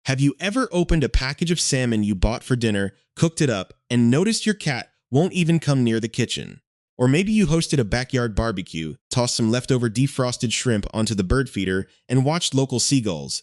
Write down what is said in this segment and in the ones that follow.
Have you ever opened a package of salmon you bought for dinner, cooked it up, and noticed your cat won't even come near the kitchen? Or maybe you hosted a backyard barbecue, tossed some leftover defrosted shrimp onto the bird feeder, and watched local seagulls.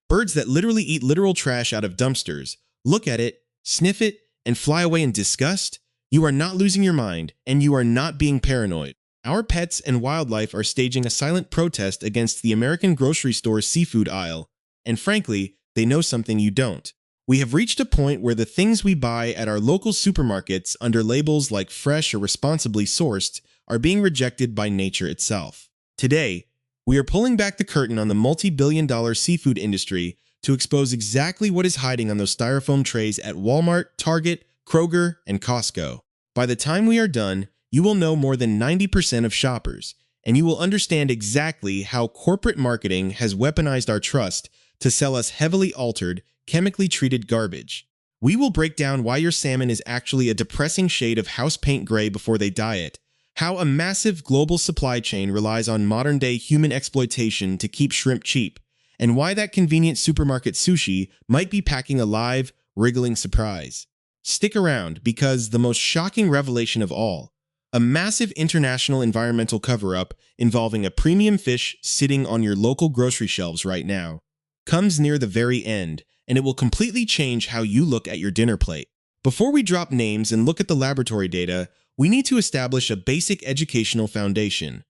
Birds that literally eat literal trash out of dumpsters. Look at it, sniff it, and fly away in disgust? You are not losing your mind, and you are not being paranoid. Our pets and wildlife are staging a silent protest against the American grocery store seafood aisle. And frankly, they know something you don't. We have reached a point where the things we buy at our local supermarkets under labels like fresh or responsibly sourced are being rejected by nature itself. Today, we are pulling back the curtain on the multi-billion-dollar seafood industry to expose exactly what is hiding on those styrofoam trays at Walmart, Target, Kroger, and Costco. By the time we are done, you will know more than 90% of shoppers, and you will understand exactly how corporate marketing has weaponized our trust to sell us heavily altered, chemically treated garbage. We will break down why your salmon is actually a depressing shade of house paint gray before they dye it, how a massive global supply chain relies on modern-day human exploitation to keep shrimp cheap, and why that convenient supermarket sushi might be packing a live, wriggling surprise. Stick around, because the most shocking revelation of all, a massive international environmental cover-up involving a premium fish sitting on your local grocery shelves right now, comes near the very end, and it will completely change how you look at your dinner plate. Before we drop names and look at the laboratory data, we need to establish a basic educational foundation.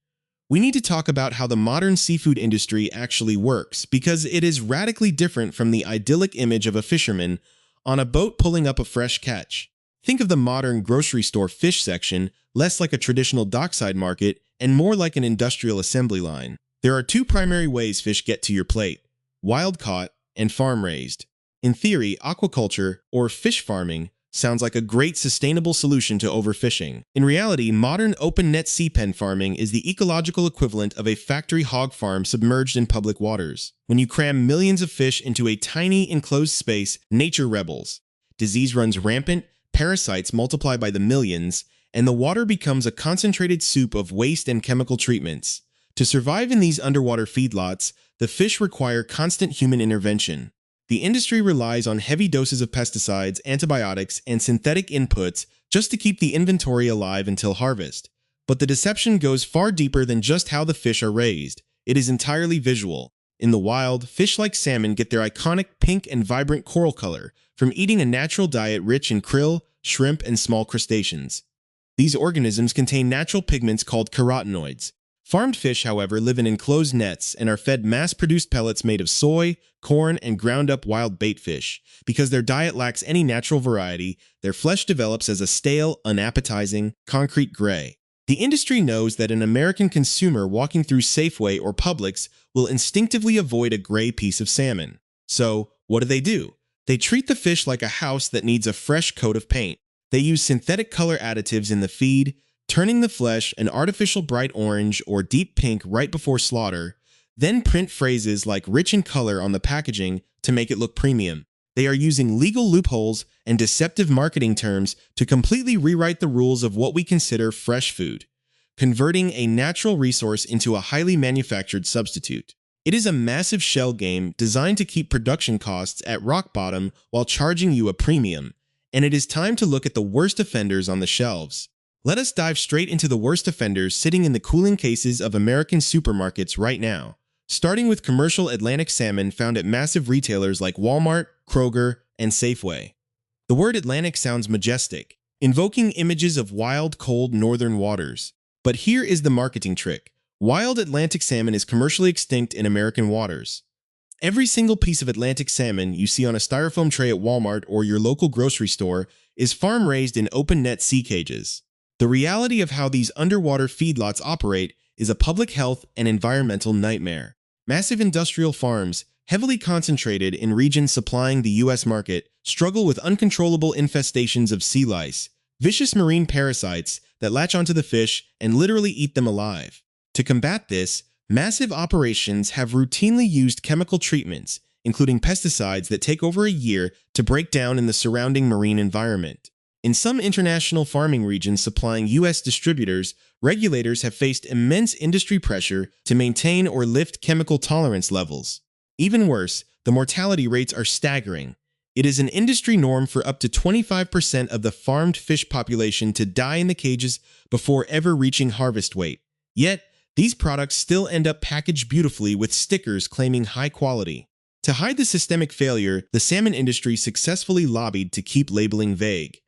We need to talk about how the modern seafood industry actually works, because it is radically different from the idyllic image of a fisherman on a boat pulling up a fresh catch. Think of the modern grocery store fish section less like a traditional dockside market and more like an industrial assembly line. There are two primary ways fish get to your plate: wild-caught and farm-raised. In theory, aquaculture, or fish farming, sounds like a great sustainable solution to overfishing. In reality, modern open-net sea pen farming is the ecological equivalent of a factory hog farm submerged in public waters. When you cram millions of fish into a tiny enclosed space, nature rebels. Disease runs rampant, parasites multiply by the millions, and the water becomes a concentrated soup of waste and chemical treatments. To survive in these underwater feedlots, the fish require constant human intervention. The industry relies on heavy doses of pesticides, antibiotics, and synthetic inputs just to keep the inventory alive until harvest. But the deception goes far deeper than just how the fish are raised. It is entirely visual. In the wild, fish like salmon get their iconic pink and vibrant coral color from eating a natural diet rich in krill, shrimp, and small crustaceans. These organisms contain natural pigments called carotenoids. Farmed fish, however, live in enclosed nets and are fed mass-produced pellets made of soy, corn, and ground-up wild bait fish. Because their diet lacks any natural variety, their flesh develops as a stale, unappetizing, concrete gray. The industry knows that an American consumer walking through Safeway or Publix will instinctively avoid a gray piece of salmon. So, what do? They treat the fish like a house that needs a fresh coat of paint. They use synthetic color additives in the feed, turning the flesh an artificial bright orange or deep pink right before slaughter, then print phrases like rich in color on the packaging to make it look premium. They are using legal loopholes and deceptive marketing terms to completely rewrite the rules of what we consider fresh food, converting a natural resource into a highly manufactured substitute. It is a massive shell game designed to keep production costs at rock bottom while charging you a premium, and it is time to look at the worst offenders on the shelves. Let us dive straight into the worst offenders sitting in the cooling cases of American supermarkets right now, starting with commercial Atlantic salmon found at massive retailers like Walmart, Kroger, and Safeway. The word Atlantic sounds majestic, invoking images of wild, cold northern waters. But here is the marketing trick. Wild Atlantic salmon is commercially extinct in American waters. Every single piece of Atlantic salmon you see on a styrofoam tray at Walmart or your local grocery store is farm-raised in open-net sea cages. The reality of how these underwater feedlots operate is a public health and environmental nightmare. Massive industrial farms, heavily concentrated in regions supplying the U.S. market, struggle with uncontrollable infestations of sea lice, vicious marine parasites that latch onto the fish and literally eat them alive. To combat this, massive operations have routinely used chemical treatments, including pesticides that take over a year to break down in the surrounding marine environment. In some international farming regions supplying U.S. distributors, regulators have faced immense industry pressure to maintain or lift chemical tolerance levels. Even worse, the the mortality rates are staggering. It is an industry norm for up to 25% of the farmed fish population to die in the cages before ever reaching harvest weight. Yet, these products still end up packaged beautifully with stickers claiming high quality. To hide the systemic failure, the salmon industry successfully lobbied to keep labeling vague.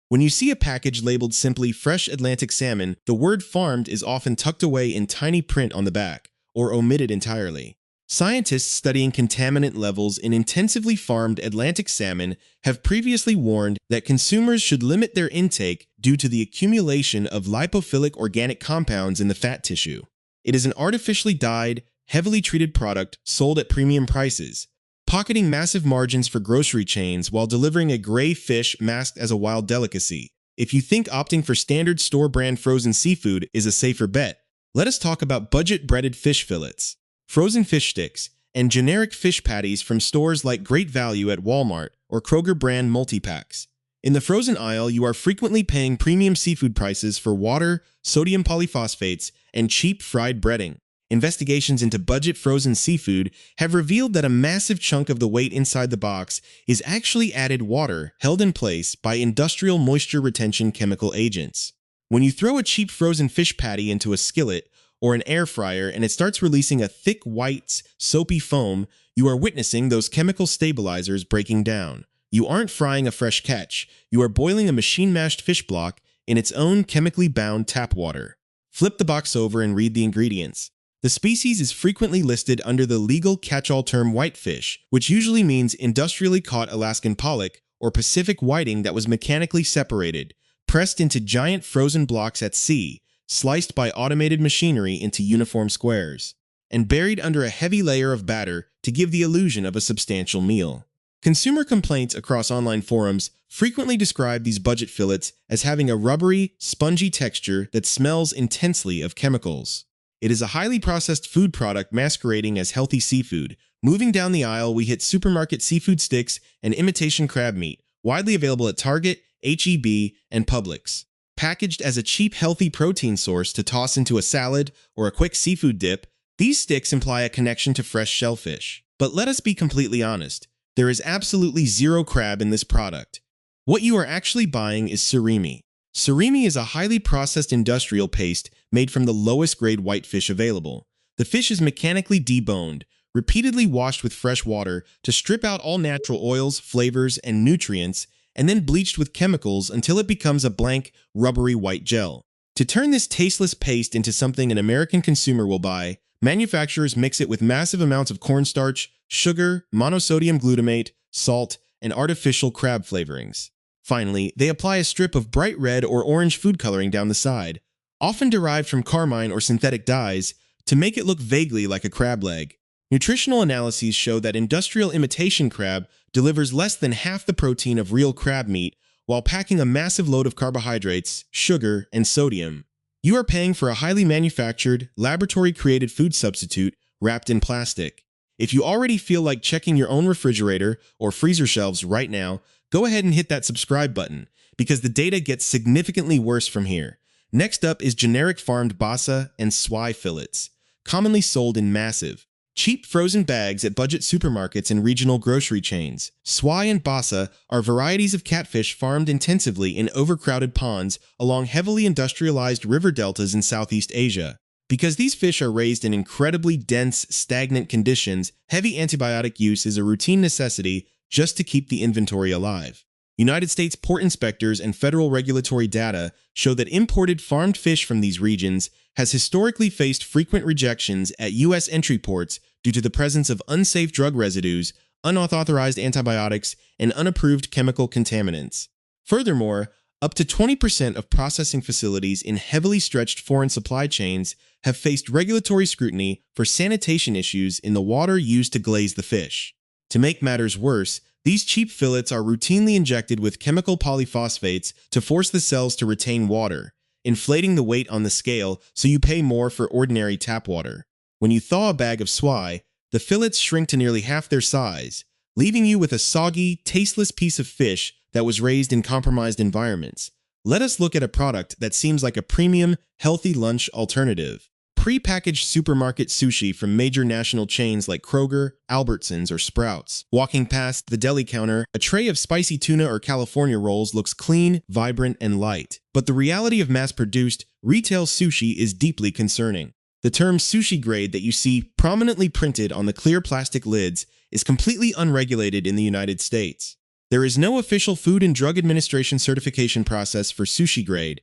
When you see a package labeled simply Fresh Atlantic Salmon, the word farmed is often tucked away in tiny print on the back, or omitted entirely. Scientists studying contaminant levels in intensively farmed Atlantic salmon have previously warned that consumers should limit their intake due to the accumulation of lipophilic organic compounds in the fat tissue. It is an artificially dyed, heavily treated product sold at premium prices, pocketing massive margins for grocery chains while delivering a gray fish masked as a wild delicacy. If you think opting for standard store-brand frozen seafood is a safer bet, let us talk about budget-breaded fish fillets, frozen fish sticks, and generic fish patties from stores like Great Value at Walmart or Kroger brand multi-packs. In the frozen aisle, you are frequently paying premium seafood prices for water, sodium polyphosphates, and cheap fried breading. Investigations into budget frozen seafood have revealed that a massive chunk of the weight inside the box is actually added water held in place by industrial moisture retention chemical agents. When you throw a cheap frozen fish patty into a skillet or an air fryer and it starts releasing a thick white, soapy foam, you are witnessing those chemical stabilizers breaking down. You aren't frying a fresh catch, you are boiling a machine-mashed fish block in its own chemically bound tap water. Flip the box over and read the ingredients. The species is frequently listed under the legal catch-all term whitefish, which usually means industrially caught Alaskan pollock or Pacific whiting that was mechanically separated, pressed into giant frozen blocks at sea, sliced by automated machinery into uniform squares, and buried under a heavy layer of batter to give the illusion of a substantial meal. Consumer complaints across online forums frequently describe these budget fillets as having a rubbery, spongy texture that smells intensely of chemicals. It is a highly processed food product masquerading as healthy seafood. Moving down the aisle, we hit supermarket seafood sticks and imitation crab meat, widely available at Target, H-E-B, and Publix. Packaged as a cheap, healthy protein source to toss into a salad or a quick seafood dip, these sticks imply a connection to fresh shellfish. But let us be completely honest, there is absolutely zero crab in this product. What you are actually buying is surimi. Surimi is a highly processed industrial paste made from the lowest grade whitefish available. The fish is mechanically deboned, repeatedly washed with fresh water to strip out all natural oils, flavors, and nutrients, and then bleached with chemicals until it becomes a blank, rubbery white gel. To turn this tasteless paste into something an American consumer will buy, manufacturers mix it with massive amounts of cornstarch, sugar, monosodium glutamate, salt, and artificial crab flavorings. Finally, they apply a strip of bright red or orange food coloring down the side, often derived from carmine or synthetic dyes, to make it look vaguely like a crab leg. Nutritional analyses show that industrial imitation crab delivers less than half the protein of real crab meat while packing a massive load of carbohydrates, sugar, and sodium. You are paying for a highly manufactured, laboratory-created food substitute wrapped in plastic. If you already feel like checking your own refrigerator or freezer shelves right now, go ahead and hit that subscribe button, because the data gets significantly worse from here. Next up is generic farmed basa and swai fillets, commonly sold in massive, cheap frozen bags at budget supermarkets and regional grocery chains. Swai and basa are varieties of catfish farmed intensively in overcrowded ponds along heavily industrialized river deltas in Southeast Asia. Because these fish are raised in incredibly dense, stagnant conditions, heavy antibiotic use is a routine necessity just to keep the inventory alive. United States port inspectors and federal regulatory data show that imported farmed fish from these regions has historically faced frequent rejections at U.S. entry ports due to the presence of unsafe drug residues, unauthorized antibiotics, and unapproved chemical contaminants. Furthermore, up to 20% of processing facilities in heavily stretched foreign supply chains have faced regulatory scrutiny for sanitation issues in the water used to glaze the fish. To make matters worse, these cheap fillets are routinely injected with chemical polyphosphates to force the cells to retain water, inflating the weight on the scale so you pay more for ordinary tap water. When you thaw a bag of swai, the fillets shrink to nearly half their size, leaving you with a soggy, tasteless piece of fish that was raised in compromised environments. Let us look at a product that seems like a premium, healthy lunch alternative. pre-packaged supermarket sushi from major national chains like Kroger, Albertsons, or Sprouts. Walking past the deli counter, a tray of spicy tuna or California rolls looks clean, vibrant, and light. But the reality of mass-produced, retail sushi is deeply concerning. The term sushi grade that you see prominently printed on the clear plastic lids is completely unregulated in the United States. There is no official Food and Drug Administration certification process for sushi grade,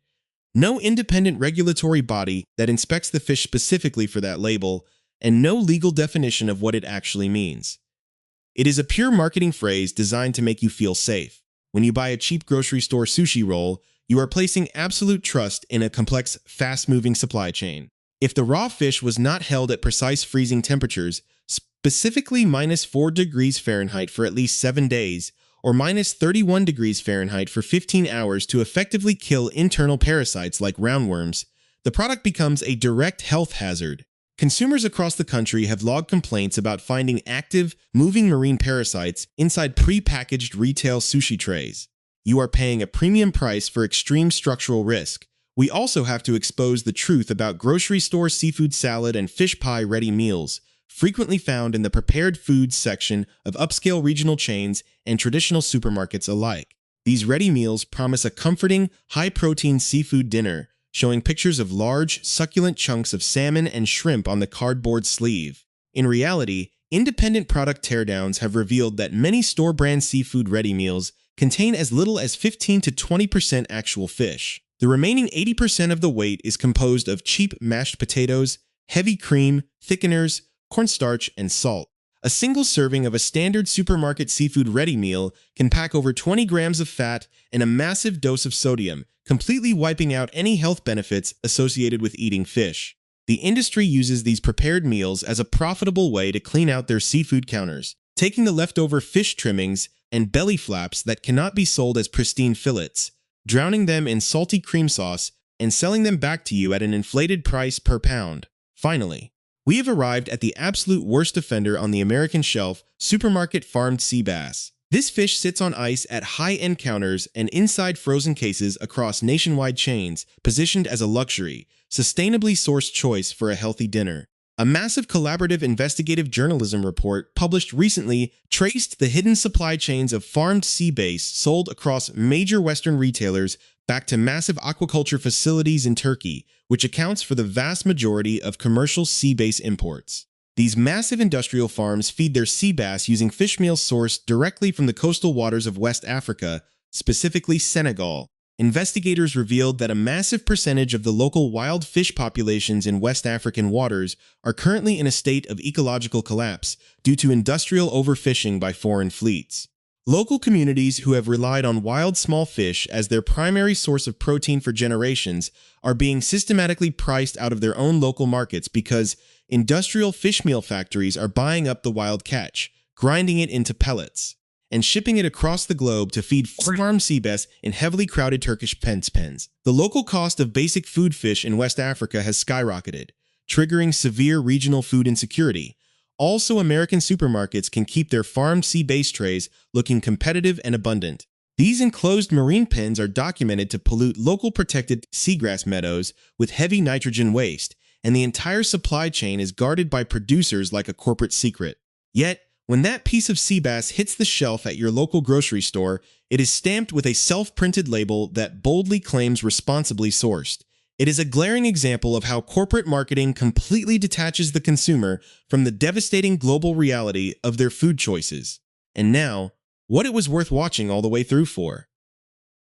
no independent regulatory body that inspects the fish specifically for that label, and no legal definition of what it actually means. It is a pure marketing phrase designed to make you feel safe. When you buy a cheap grocery store sushi roll, you are placing absolute trust in a complex, fast-moving supply chain. If the raw fish was not held at precise freezing temperatures, specifically -4 degrees Fahrenheit for at least 7 days, or -31 degrees Fahrenheit for 15 hours to effectively kill internal parasites like roundworms, the product becomes a direct health hazard. Consumers across the country have logged complaints about finding active, moving marine parasites inside pre-packaged retail sushi trays. You are paying a premium price for extreme structural risk. We also have to expose the truth about grocery store seafood salad and fish pie ready meals, frequently found in the prepared foods section of upscale regional chains and traditional supermarkets alike. These ready meals promise a comforting, high-protein seafood dinner, showing pictures of large, succulent chunks of salmon and shrimp on the cardboard sleeve. In reality, independent product teardowns have revealed that many store-brand seafood ready meals contain as little as 15 to 20% actual fish. The remaining 80% of the weight is composed of cheap mashed potatoes, heavy cream, thickeners, cornstarch, and salt. A single serving of a standard supermarket seafood ready meal can pack over 20 grams of fat and a massive dose of sodium, completely wiping out any health benefits associated with eating fish. The industry uses these prepared meals as a profitable way to clean out their seafood counters, taking the leftover fish trimmings and belly flaps that cannot be sold as pristine fillets, drowning them in salty cream sauce, and selling them back to you at an inflated price per pound. Finally, we have arrived at the absolute worst offender on the American shelf, supermarket farmed sea bass. This fish sits on ice at high-end counters and inside frozen cases across nationwide chains, positioned as a luxury, sustainably sourced choice for a healthy dinner. A massive collaborative investigative journalism report published recently traced the hidden supply chains of farmed sea bass sold across major Western retailers back to massive aquaculture facilities in Turkey, which accounts for the vast majority of commercial sea bass imports. These massive industrial farms feed their sea bass using fish meal sourced directly from the coastal waters of West Africa, specifically Senegal. Investigators revealed that a massive percentage of the local wild fish populations in West African waters are currently in a state of ecological collapse due to industrial overfishing by foreign fleets. Local communities who have relied on wild small fish as their primary source of protein for generations are being systematically priced out of their own local markets because industrial fish meal factories are buying up the wild catch, grinding it into pellets, and shipping it across the globe to feed farmed sea bass in heavily crowded Turkish pens. The local cost of basic food fish in West Africa has skyrocketed, triggering severe regional food insecurity. Also, American supermarkets can keep their farmed sea bass trays looking competitive and abundant. These enclosed marine pens are documented to pollute local protected seagrass meadows with heavy nitrogen waste, and the entire supply chain is guarded by producers like a corporate secret. Yet, when that piece of sea bass hits the shelf at your local grocery store, it is stamped with a self-printed label that boldly claims responsibly sourced. It is a glaring example of how corporate marketing completely detaches the consumer from the devastating global reality of their food choices. And now, what it was worth watching all the way through for.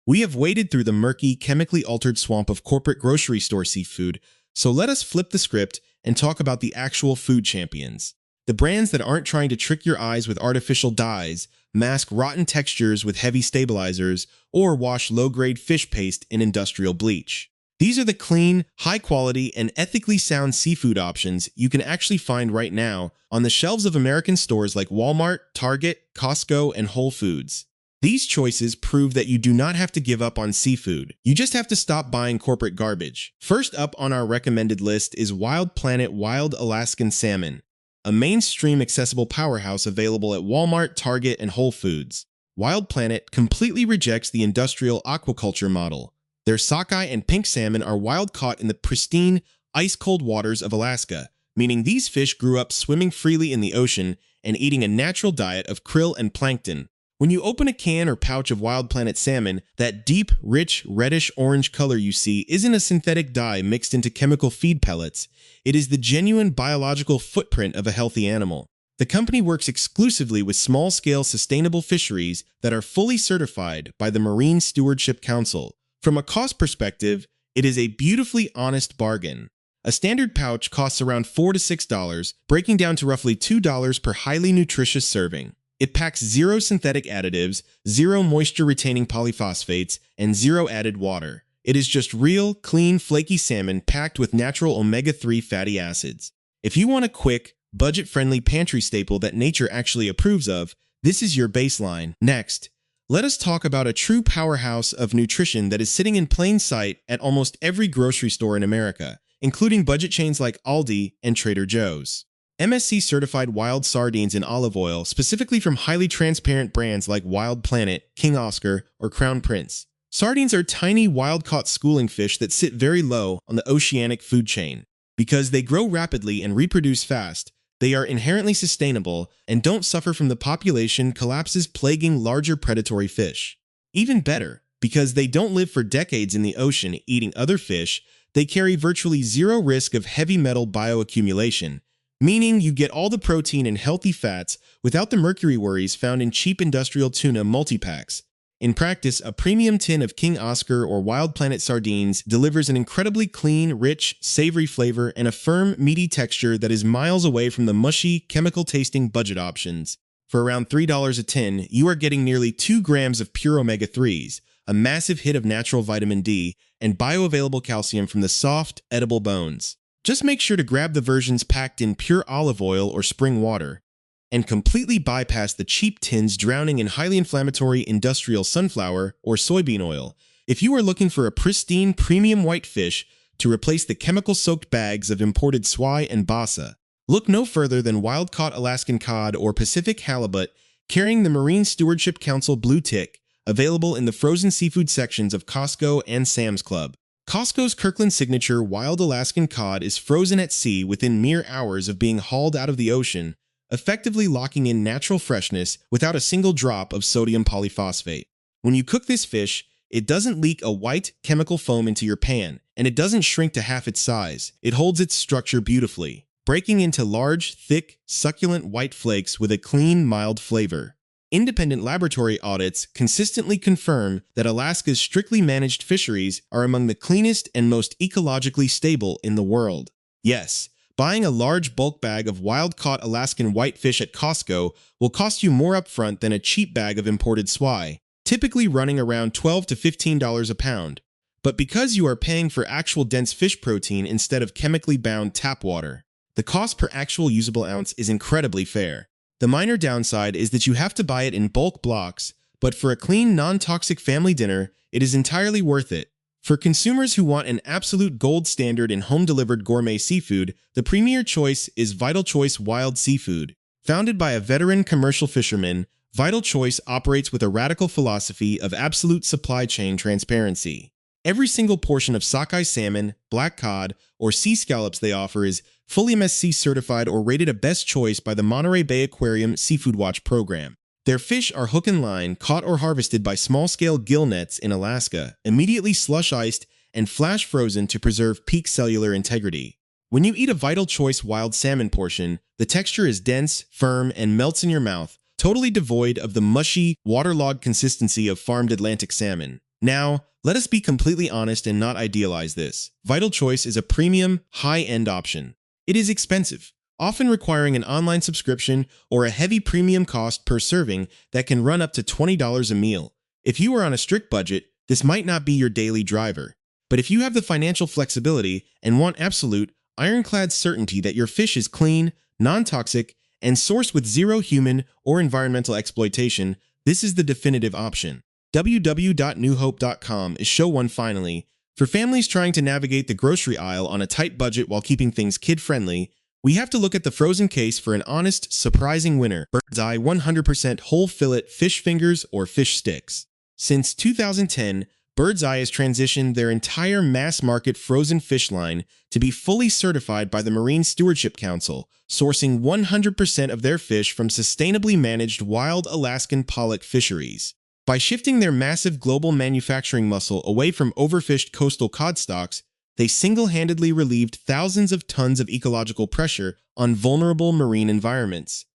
We have waded through the murky, chemically altered swamp of corporate grocery store seafood, so let us flip the script and talk about the actual food champions. The brands that aren't trying to trick your eyes with artificial dyes, mask rotten textures with heavy stabilizers, or wash low-grade fish paste in industrial bleach. These are the clean, high-quality, and ethically sound seafood options you can actually find right now on the shelves of American stores like Walmart, Target, Costco, and Whole Foods. These choices prove that you do not have to give up on seafood. You just have to stop buying corporate garbage. First up on our recommended list is Wild Planet Wild Alaskan Salmon, a mainstream accessible powerhouse available at Walmart, Target, and Whole Foods. Wild Planet completely rejects the industrial aquaculture model. Their sockeye and pink salmon are wild caught in the pristine, ice-cold waters of Alaska, meaning these fish grew up swimming freely in the ocean and eating a natural diet of krill and plankton. When you open a can or pouch of Wild Planet salmon, that deep, rich, reddish-orange color you see isn't a synthetic dye mixed into chemical feed pellets. It is the genuine biological footprint of a healthy animal. The company works exclusively with small-scale sustainable fisheries that are fully certified by the Marine Stewardship Council. From a cost perspective, it is a beautifully honest bargain. A standard pouch costs around $4 to $6, breaking down to roughly $2 per highly nutritious serving. It packs 0 synthetic additives, 0 moisture-retaining polyphosphates, and 0 added water. It is just real, clean, flaky salmon packed with natural omega-3 fatty acids. If you want a quick, budget-friendly pantry staple that nature actually approves of, this is your baseline. Next, let us talk about a true powerhouse of nutrition that is sitting in plain sight at almost every grocery store in America, including budget chains like Aldi and Trader Joe's. MSC-certified wild sardines in olive oil, specifically from highly transparent brands like Wild Planet, King Oscar, or Crown Prince. Sardines are tiny, wild-caught schooling fish that sit very low on the oceanic food chain. Because they grow rapidly and reproduce fast, they are inherently sustainable and don't suffer from the population collapses plaguing larger predatory fish. Even better, because they don't live for decades in the ocean eating other fish, they carry virtually 0 risk of heavy metal bioaccumulation, meaning you get all the protein and healthy fats without the mercury worries found in cheap industrial tuna multi-packs. In practice, a premium tin of King Oscar or Wild Planet sardines delivers an incredibly clean, rich, savory flavor and a firm, meaty texture that is miles away from the mushy, chemical-tasting budget options. For around $3 a tin, you are getting nearly 2 grams of pure omega-3s, a massive hit of natural vitamin D, and bioavailable calcium from the soft, edible bones. Just make sure to grab the versions packed in pure olive oil or spring water, and completely bypass the cheap tins drowning in highly inflammatory industrial sunflower or soybean oil. If you are looking for a pristine premium white fish to replace the chemical-soaked bags of imported swai and basa, look no further than wild-caught Alaskan cod or Pacific halibut carrying the Marine Stewardship Council blue tick, available in the frozen seafood sections of Costco and Sam's Club. Costco's Kirkland Signature Wild Alaskan Cod is frozen at sea within mere hours of being hauled out of the ocean, effectively locking in natural freshness without a single drop of sodium polyphosphate. When you cook this fish, it doesn't leak a white chemical foam into your pan, and it doesn't shrink to half its size. It holds its structure beautifully, breaking into large, thick, succulent white flakes with a clean, mild flavor. Independent laboratory audits consistently confirm that Alaska's strictly managed fisheries are among the cleanest and most ecologically stable in the world. Yes, buying a large bulk bag of wild-caught Alaskan whitefish at Costco will cost you more upfront than a cheap bag of imported swai, typically running around $12 to $15 a pound. But because you are paying for actual dense fish protein instead of chemically bound tap water, the cost per actual usable ounce is incredibly fair. The minor downside is that you have to buy it in bulk blocks, but for a clean, non-toxic family dinner, it is entirely worth it. For consumers who want an absolute gold standard in home-delivered gourmet seafood, the premier choice is Vital Choice Wild Seafood. Founded by a veteran commercial fisherman, Vital Choice operates with a radical philosophy of absolute supply chain transparency. Every single portion of sockeye salmon, black cod, or sea scallops they offer is fully MSC certified or rated a best choice by the Monterey Bay Aquarium Seafood Watch program. Their fish are hook and line, caught or harvested by small-scale gill nets in Alaska, immediately slush-iced and flash-frozen to preserve peak cellular integrity. When you eat a Vital Choice wild salmon portion, the texture is dense, firm, and melts in your mouth, totally devoid of the mushy, waterlogged consistency of farmed Atlantic salmon. Now, let us be completely honest and not idealize this. Vital Choice is a premium, high-end option. It is expensive, often requiring an online subscription or a heavy premium cost per serving that can run up to $20 a meal. If you are on a strict budget, this might not be your daily driver. But if you have the financial flexibility and want absolute, ironclad certainty that your fish is clean, non-toxic, and sourced with 0 human or environmental exploitation, this is the definitive option. www.newhope.com is show one finally. For families trying to navigate the grocery aisle on a tight budget while keeping things kid-friendly, we have to look at the frozen case for an honest, surprising winner: Bird's Eye 100% whole fillet fish fingers or fish sticks. Since 2010, Bird's Eye has transitioned their entire mass-market frozen fish line to be fully certified by the Marine Stewardship Council, sourcing 100% of their fish from sustainably managed wild Alaskan pollock fisheries. By shifting their massive global manufacturing muscle away from overfished coastal cod stocks, they single-handedly relieved thousands of tons of ecological pressure on vulnerable marine environments.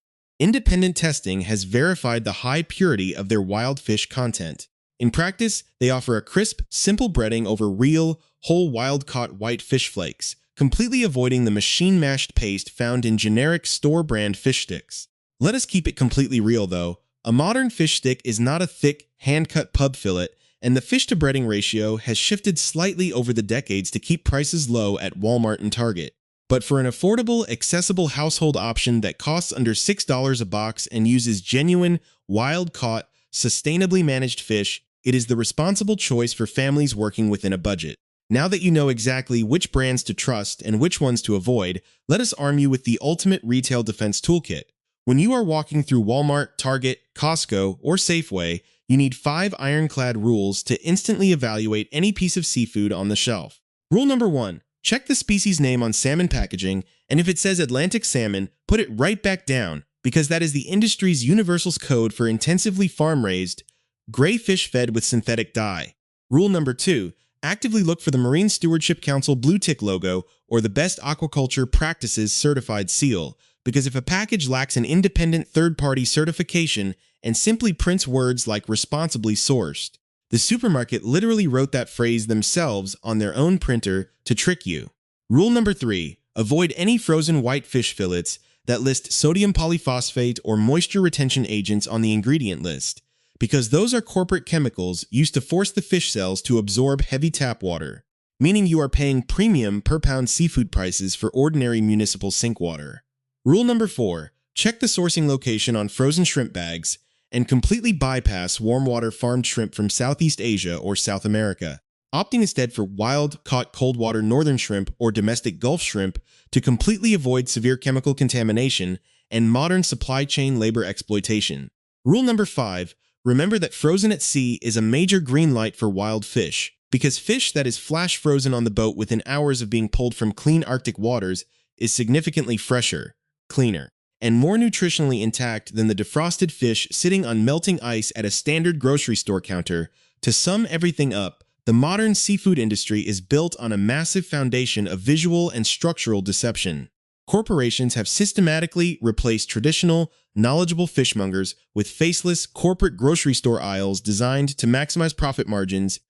Independent testing has verified the high purity of their wild fish content. In practice, they offer a crisp, simple breading over real, whole wild-caught white fish flakes, completely avoiding the machine-mashed paste found in generic store-brand fish sticks. Let us keep it completely real, though. A modern fish stick is not a thick, hand-cut pub fillet, and the fish-to-breading ratio has shifted slightly over the decades to keep prices low at Walmart and Target. But for an affordable, accessible household option that costs under $6 a box and uses genuine, wild-caught, sustainably managed fish, it is the responsible choice for families working within a budget. Now that you know exactly which brands to trust and which ones to avoid, let us arm you with the ultimate retail defense toolkit. When you are walking through Walmart, Target, Costco, or Safeway, you need 5 ironclad rules to instantly evaluate any piece of seafood on the shelf. Rule number 1. Check the species name on salmon packaging, and if it says Atlantic salmon, put it right back down, because that is the industry's universal code for intensively farm-raised, gray fish fed with synthetic dye. Rule number 2. Actively look for the Marine Stewardship Council blue tick logo or the Best Aquaculture Practices certified seal, because if a package lacks an independent third-party certification and simply prints words like responsibly sourced, the supermarket literally wrote that phrase themselves on their own printer to trick you. Rule number 3. Avoid any frozen white fish fillets that list sodium polyphosphate or moisture retention agents on the ingredient list, because those are corporate chemicals used to force the fish cells to absorb heavy tap water, meaning you are paying premium per-pound seafood prices for ordinary municipal sink water. Rule number 4. Check the sourcing location on frozen shrimp bags and completely bypass warm water farmed shrimp from Southeast Asia or South America, opting instead for wild-caught cold water northern shrimp or domestic Gulf shrimp to completely avoid severe chemical contamination and modern supply chain labor exploitation. Rule number 5. Remember that frozen at sea is a major green light for wild fish, because fish that is flash frozen on the boat within hours of being pulled from clean Arctic waters is significantly fresher, cleaner, and more nutritionally intact than the defrosted fish sitting on melting ice at a standard grocery store counter. To sum everything up, the modern seafood industry is built on a massive foundation of visual and structural deception. Corporations have systematically replaced traditional, knowledgeable fishmongers with faceless corporate grocery store aisles designed to maximize profit margins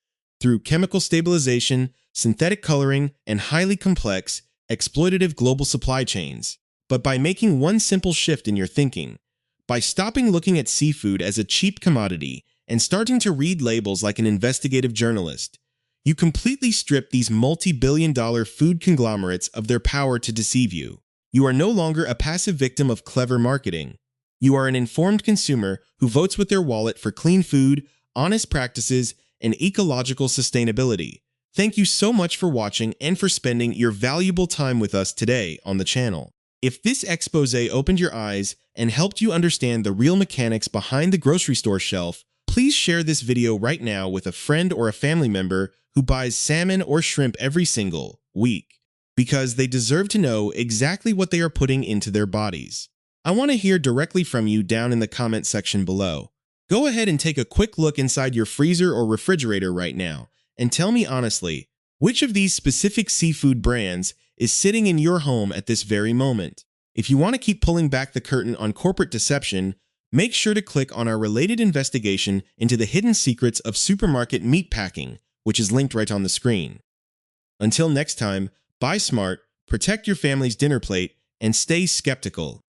through chemical stabilization, synthetic coloring, and highly complex, exploitative global supply chains. But by making one simple shift in your thinking, by stopping looking at seafood as a cheap commodity and starting to read labels like an investigative journalist, you completely strip these multi-billion-dollar food conglomerates of their power to deceive you. You are no longer a passive victim of clever marketing. You are an informed consumer who votes with their wallet for clean food, honest practices, and ecological sustainability. Thank you so much for watching and for spending your valuable time with us today on the channel. If this expose opened your eyes and helped you understand the real mechanics behind the grocery store shelf, please share this video right now with a friend or a family member who buys salmon or shrimp every single week, because they deserve to know exactly what they are putting into their bodies. I want to hear directly from you down in the comment section below. Go ahead and take a quick look inside your freezer or refrigerator right now and tell me honestly, which of these specific seafood brands is sitting in your home at this very moment? If you want to keep pulling back the curtain on corporate deception, make sure to click on our related investigation into the hidden secrets of supermarket meat packing, which is linked right on the screen. Until next time, buy smart, protect your family's dinner plate, and stay skeptical.